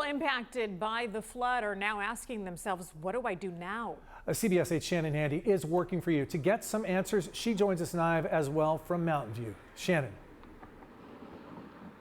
People impacted by the flood are now asking themselves, what do I do now? CBS 8's Shannon Handy is working for you. To get some answers, she joins us live as well from Mountain View. Shannon.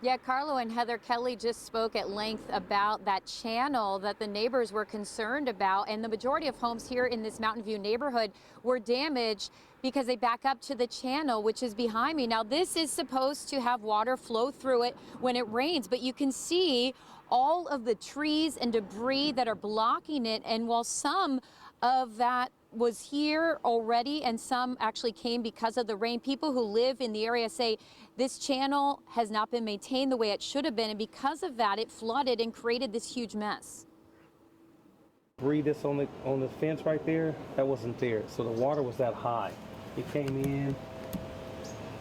Yeah, Carlo and Heather Kelly just spoke at length about that channel that the neighbors were concerned about. And the majority of homes here in this Mountain View neighborhood were damaged because they back up to the channel, which is behind me. Now, this is supposed to have water flow through it when it rains, but you can see all of the trees and debris that are blocking it. And while some of that was here already and some actually came because of the rain, people who live in the area say this channel has not been maintained the way it should have been, and because of that it flooded and created this huge mess. Debris that's on the fence right there, that wasn't there, so the water was that high. It came in,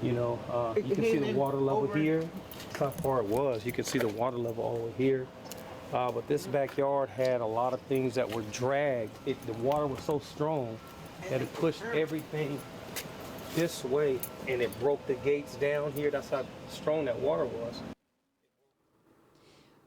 you can see the water level here. That's how far it was. You can see the water level over here. But this backyard had a lot of things that were dragged. The water was so strong that it pushed everything this way, and it broke the gates down here. That's how strong that water was.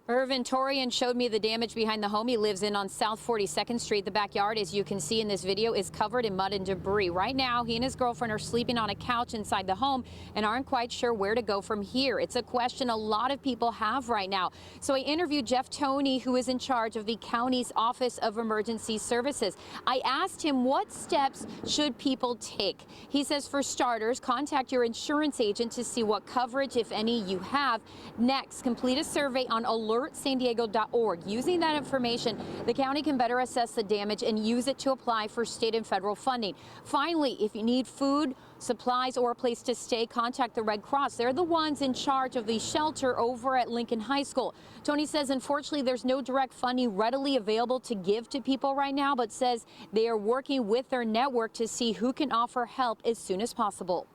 Irvin Torian showed me the damage behind the home he lives in on South 42nd Street. The backyard, as you can see in this video, is covered in mud and debris. Right now, he and his girlfriend are sleeping on a couch inside the home and aren't quite sure where to go from here. It's a question a lot of people have right now. So I interviewed Jeff Toney, who is in charge of the county's Office of Emergency Services. I asked him what steps should people take. He says, for starters, contact your insurance agent to see what coverage, if any, you have. Next, complete a survey on alertsandiego.org. Using that information, the county can better assess the damage and use it to apply for state and federal funding. Finally, if you need food, supplies, or a place to stay, contact the Red Cross. They're the ones in charge of the shelter over at Lincoln High School. Tony says, unfortunately, there's no direct funding readily available to give to people right now, but says they are working with their network to see who can offer help as soon as possible.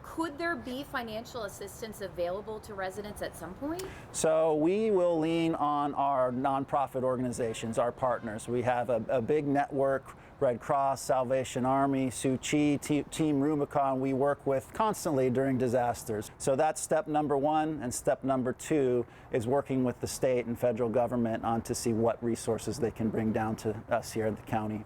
Could there be financial assistance available to residents at some point? So we will lean on our nonprofit organizations, our partners. We have a big network, Red Cross, Salvation Army, Suu Kyi, Team Rubicon, we work with constantly during disasters. So that's step number one, and step number two is working with the state and federal government on to see what resources they can bring down to us here at the county.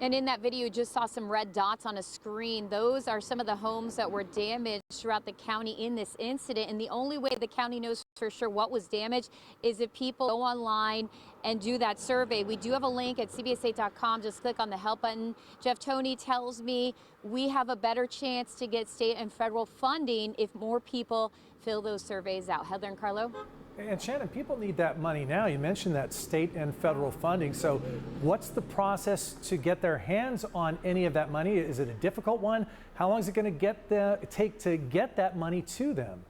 And in that video, you just saw some red dots on a screen. Those are some of the homes that were damaged throughout the county in this incident. And the only way the county knows for sure what was damaged is if people go online and do that survey. We do have a link at cbs8.com. Just click on the help button. Jeff Toney tells me we have a better chance to get state and federal funding if more people fill those surveys out. Heather and Carlo? And Shannon, people need that money now. You mentioned that state and federal funding. So what's the process to get their hands on any of that money? Is it a difficult one? How long is it going to take to get that money to them?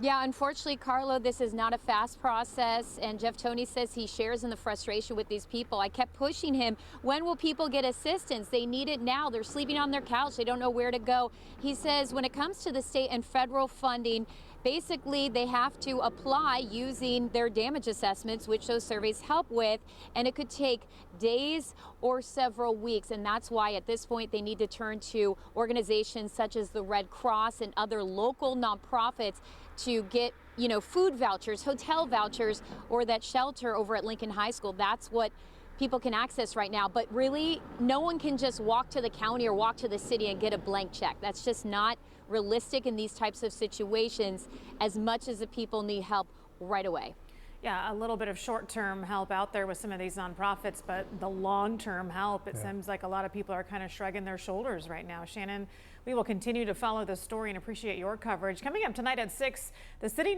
Yeah, unfortunately, Carlo, this is not a fast process, and Jeff Toney says he shares in the frustration with these people. I kept pushing him, when will people get assistance? They need it now. They're sleeping on their couch. They don't know where to go. He says when it comes to the state and federal funding, basically they have to apply using their damage assessments, which those surveys help with, and it could take days or several weeks. And that's why at this point they need to turn to organizations such as the Red Cross and other local nonprofits to get, food vouchers, hotel vouchers, or that shelter over at Lincoln High School. That's what people can access right now. But really, no one can just walk to the county or walk to the city and get a blank check. That's just not realistic in these types of situations, as much as the people need help right away. Yeah, a little bit of short-term help out there with some of these nonprofits, but the long-term help, it seems like a lot of people are kind of shrugging their shoulders right now. Shannon, we will continue to follow this story and appreciate your coverage. Coming up tonight at 6, the city